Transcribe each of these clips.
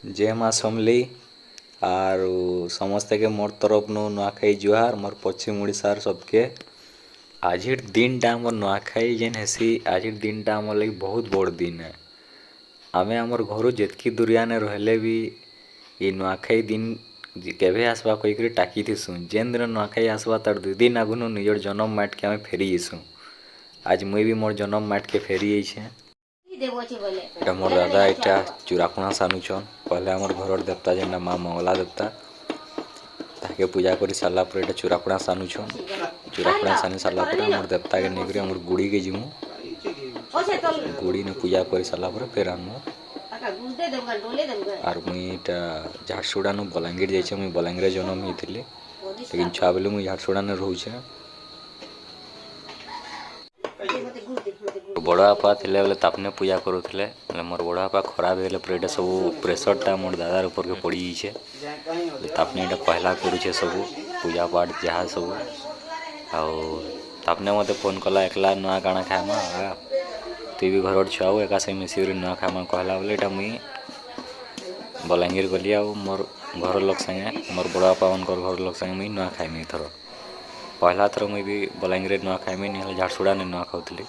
जय माँ समली आर समस्ते के मोर तरफ नु नुआखाई जुहार मोर पश्चिम ओडिशार सबके आजिर दिनटा आमर नुआखाई जेन हेसी आजिर दिनटा आमर लगी बहुत बड़ दिन है। आमे आमर घरु जेतकी दुरिया ने रहले भी ये नुआखाई दिन केभे आसबा कहीकरी टाकी थिसु जेन दिन नुआखाई आसबा तार 2 दिन आगुनु निजर जन्म माट के आमे फेरी जेसु। आज मुई भी मोर जन्म माट के फेरी आइछे। এটা মোর দাদা এটা চূড়াকুণা সানুছন পহলে আমার ঘরর দেবতা যেটা মা মঙ্গলা দেবতা তাকে পূজা করে সারলা পরে এটা চূড়াকুণা সানুছন চূড়াকুণা সানি সারলা পরে আমার দেবতাকে নেইকরি আমার গুড়িকে জিমু গুড়ি নে পূজা করে সারলা পরে ফের আনমু আর মুই এটা ঝারসুড়া নু বଲାଙ୍ଗୀର ଯାଇଛେ ମୁଇଁ ବଲାଙ୍ଗୀରରେ ଜନ୍ମ ହେଇଥିଲି ଲେକିन ଛୁଆ ବେଲୁ ମୁଇଁ ଝାରସୁଗୁଡ଼ା ନେ ରହୁଛେ। बड़ बापा थे बोले तापने पूजा करूले मोर बड़ बापा खराब होगले पर ये सब प्रेसरटा मोर दादार ऊपर के पड़ी जाइए तापने ये पहला करुचे सब पूजा पाठ जहाँ सब तापने मत फोन कला एकला नुआ काଣା खाएमा तु भी घर छुआ एका से मिसिक नुआ खाएमा कहला बोले ये मुई बलाଙ୍ଗीर गली आ मोर घर लोक संगे मोर बड़ बापा उनकर घर लोक संगे मुई नुआ खाइमी थर पहला थर मुई भी बलाଙ୍ଗीर नुआ खाइमी नहीं झारसुड़ा ने नुआ खाऊली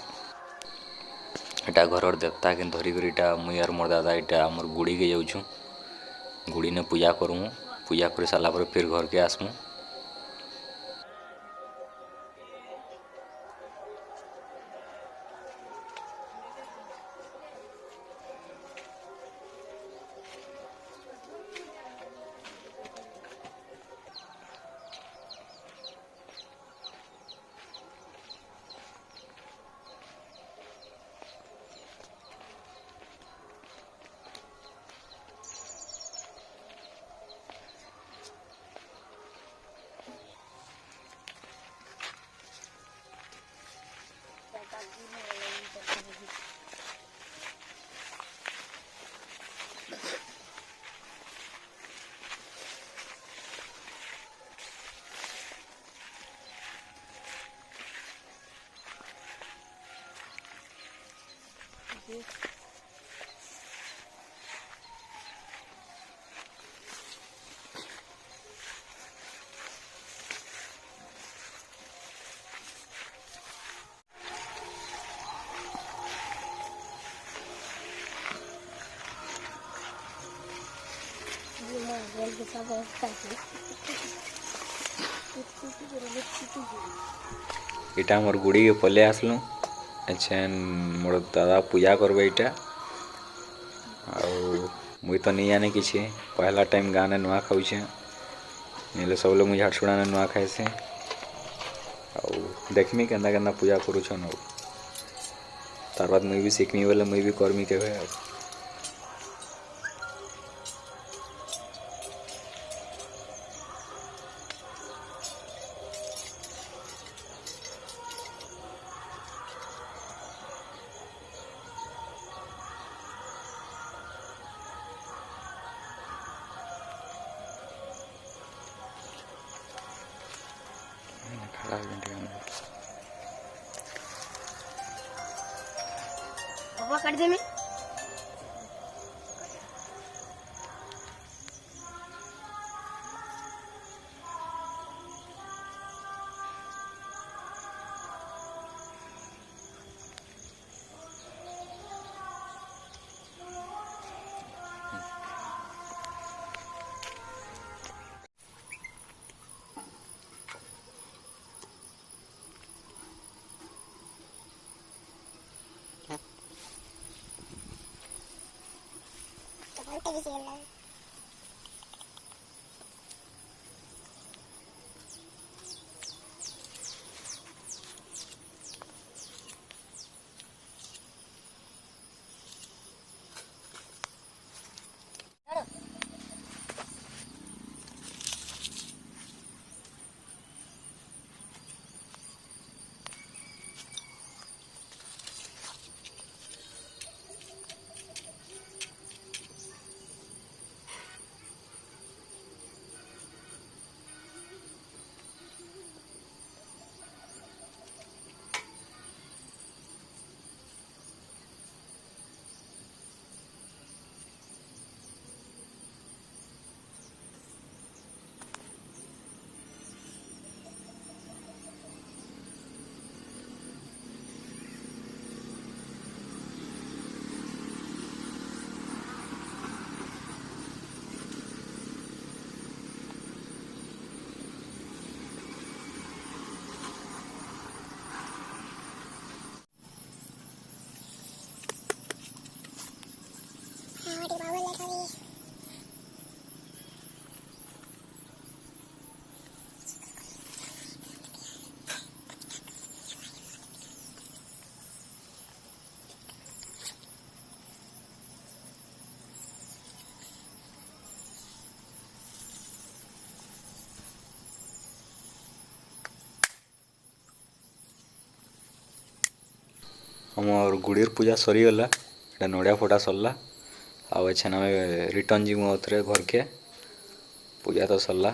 एटा घर देवता के धरिकर इटा मुई और मोर दादा इटा आमर गुड़ी के जाऊँ गुड़ी ने पूजा करमु पूजा कर सारा पर फिर घर के आसमु। इटा मोर गुड़ी के पले आसलु अच्छा मोर दादा पूजा करबे इटा मुई तो नहीं जाने किसी पहला टाइम गाने नुआ खाऊे नहीं सब लोग मुझे झारसुड़ा ने नुआ खाएसे देखमी केन्दा केन्दा पूजा करूछन तार बाद मुई भी सीखमी बोले मुई भी करमी केवे काट दे में ଆମର ଗୁଡ଼ିର ପୂଜା ସରିଗଲା, ଏଇଟା ନଡ଼ିଆ ଫଟା ସରିଲା। ଆଉ ଏଛେନ୍ ଆମେ ରିଟର୍ନ ଯିମୁ ଆଉଥରେ ଘରକେ। ପୂଜା ତ ସରିଲା।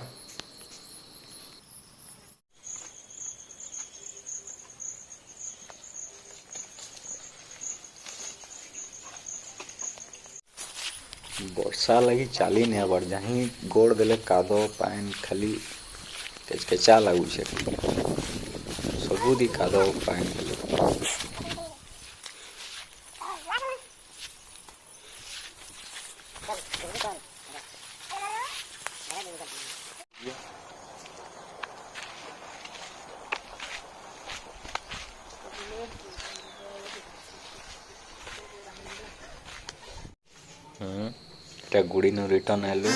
ବର୍ଷା ଲାଗି ଚାଲି ନାଇଁ ହବାର, ଯାହିଁ ଗୋଡ଼ ଦେଲେ କାଦ ପାଏନ୍ ଖାଲି କେଚକେଚା ଲାଗୁଛେ, ସବୁଦି କାଦ ପାଏନ୍ ଖାଲି। ଏଇଟା ଗୁଡ଼ିନୁ ରିଟର୍ନ ଆଇଲୁ।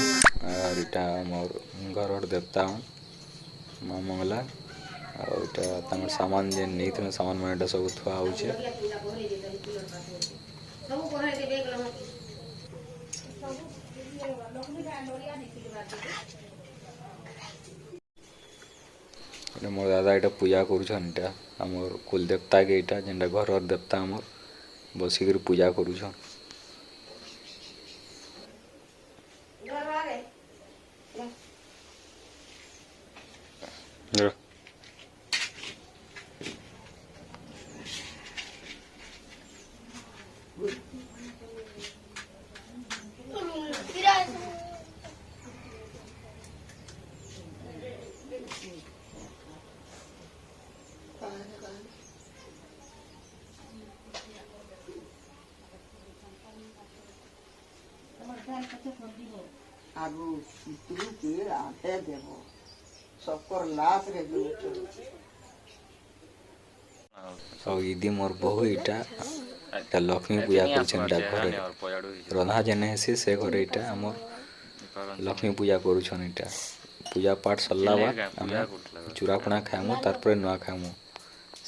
ଆର୍ ଏଇଟା ଆମର୍ ଘରର ଦେବତା ମା ମଙ୍ଗଲା। ଆଉ ଏଇଟା ତାଙ୍କର ସାମାନ ଯେନ୍ ନେଇଥିଲୁ ସାମାନ ମାନେ ଏଇଟା ସବୁ ଥୁଆ ହଉଛେ। ଏଇଟା ମୋର ଦାଦା ଏଇଟା ପୂଜା କରୁଛନ୍। ଏଇଟା ଆମର କୁଲ ଦେବତାକେ, ଏଇଟା ଯେନ୍ଟା ଘରର ଦେବତା ଆମର ବସିକିରି ପୂଜା କରୁଛନ୍। आगू पितरू के आटे देवो सबकर लाश रे जो ଆଉ ଇଦି ମୋର ବୋହୁ ଏଇଟା ଏଇଟା ଲକ୍ଷ୍ମୀ ପୂଜା କରୁଛନ୍। ଏଇଟା ଘରେ ରନ୍ଧା ଯେନେ ହେସି ସେ ଘରେ ଏଇଟା ଆମର ଲକ୍ଷ୍ମୀ ପୂଜା କରୁଛନ୍। ଏଇଟା ପୂଜା ପାଠ ସରିଲା ବାଦ ଆମେ ଚୂରାପଣା ଖାଇମୁ, ତାରପରେ ନୂଆ ଖାଇମୁ।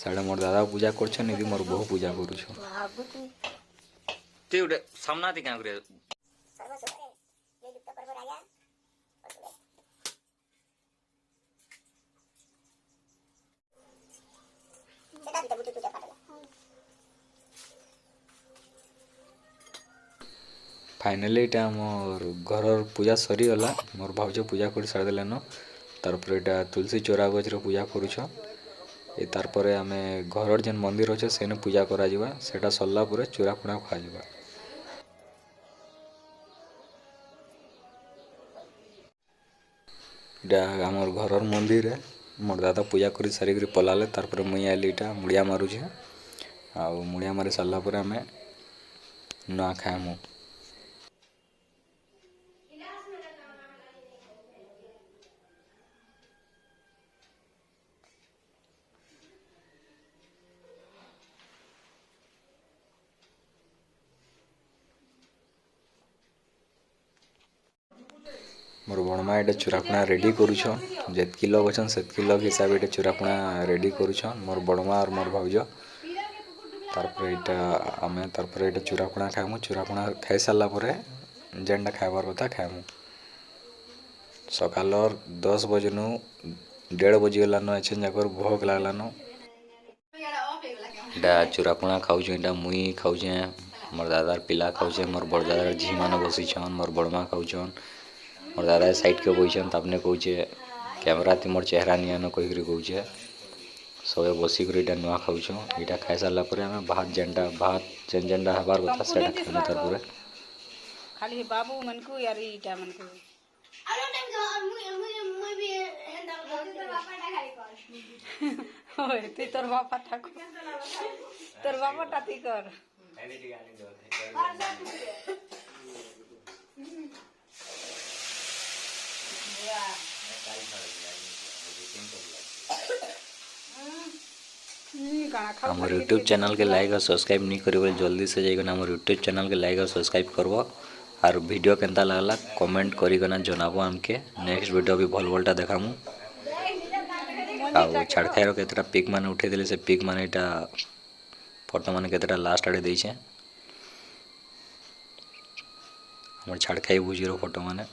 ସାଡ଼େ ମୋର ଦାଦା ପୂଜା କରୁଛନ୍, ଇଦି ମୋର ବୋହୁ ପୂଜା କରୁଛନ୍। फाइनाली ଏଇଟା ଆମର୍ ଘରର ପୂଜା ସରିଗଲା। ମୋର ଭାଉଜ ପୂଜା କରି ସାରିଦେଲେନ। ତାରପରେ ଏଇଟା ତୁଳସୀ ଚୋରା ଗଛରେ ପୂଜା କରୁଛ। ଏ ତାରପରେ ଆମେ ଘରର ଯେନ୍ ମନ୍ଦିର ଅଛେ ସେନେ ପୂଜା କରାଯିବା। ସେଟା ସରିଲା ପରେ ଚୂରାପଣା ଖୁଆଯିବା। ଏଇଟା ଆମର ଘରର ମନ୍ଦିରରେ ମୋର ଦାଦା ପୂଜା କରି ସାରିକିରି ପଲାଲେ। ତାରପରେ ମୁଇଁ ଆଇଲି ଏଇଟା ମୁଡ଼ିଆ ମାରୁଛେ। ଆଉ ମୁଡ଼ିଆ ମାରି ସାରିଲା ପରେ ଆମେ ନୂଆ ଖାଇମୁ। ମୋର ବଡ଼ମା ଏଇଟା ଚୂରାପଣା ରେଡ଼ି କରୁଛନ୍। ଯେତ୍କି ଲୋକ୍ ଅଛନ୍ ସେତ୍କି ଲୋକ୍ ହିସାବେ ଏଇଟା ଚୂରାପଣା ରେଡ଼ି କରୁଛନ୍ ମୋର ବଡ଼ମା ଆର୍ ମୋର ଭାଉଜ। ତାରପରେ ଏଇଟା ଆମେ ତାରପରେ ଏଇଟା ଚୂରାପଣା ଖାଇମୁ। ଚୂରାପଣା ଖାଇସାରିଲା ପରେ ଯେନ୍ଟା ଖାଇବାର୍ କଥା ଖାଇମୁ। ସକାଲର 10 ବଜେନୁ 1:30 ବଜିଗଲାନ ଏଛେନ୍ ଯାକର ଭୋଗ ଲାଗଲାନ। ଏଇଟା ଚୂରାପଣା ଖାଉଛୁଁ। ଏଇଟା ମୁଇଁ ଖାଉଛେଁ, ମୋର ଦାଦାର ପିଲା ଖାଉଛେ, ମୋର ବଡ଼ ଦାଦାର ଝିମାନେ ବସିଛନ୍, ମୋର ବଡ଼ମା ଖାଉଛନ୍, ମୋର ଦାଦା ସାଇଡ଼୍କେ ବଇଛନ୍। ତାପନେ କହୁଛେ କ୍ୟାମେରା ତି ମୋର ଚେହେରା ନିଅନ କହିକିରି କହୁଛେ। ସବେ ବସିକରି ଏଇଟା ନୂଆ ଖାଉଛୁଁ। ଏଇଟା ଖାଇସାରିଲା ପରେ ଆମେ ଭାତ ଯେନ୍ଟା ହେବାର୍ କଥା ସେଟା ଖାଇମୁ। ତାରପରେ खाली बाबू मन को यार ईटा मन को होय ती तोर बापा ठाकू तोर बापा टाती कर আমার यूट्यूब चैनल के लाइक और सब्सक्राइब नहीं करेंगे जल्दी से जाइए हमारे यूट्यूब चैनल के लाइक और सब्सक्राइब करब। और वीडियो केंता लगला कमेंट करिकना जनाबो हमके। नेक्स्ट वीडियो भी भल भलटा देखामु। ଆଉ ଛାଡ଼ଖାଇର କେତେଟା ପିକ୍ ମାନେ ଉଠେଇଥିଲେ ସେ ପିକ୍ ମାନେ ଏଇଟା ଫଟୋ ମାନେ କେତେଟା ଲାଷ୍ଟ ଆଡ଼େ ଦେଇଛେ। ଆମର ଛାଡ଼ଖାଇ ଭୋଜିର ଫଟୋ ମାନେ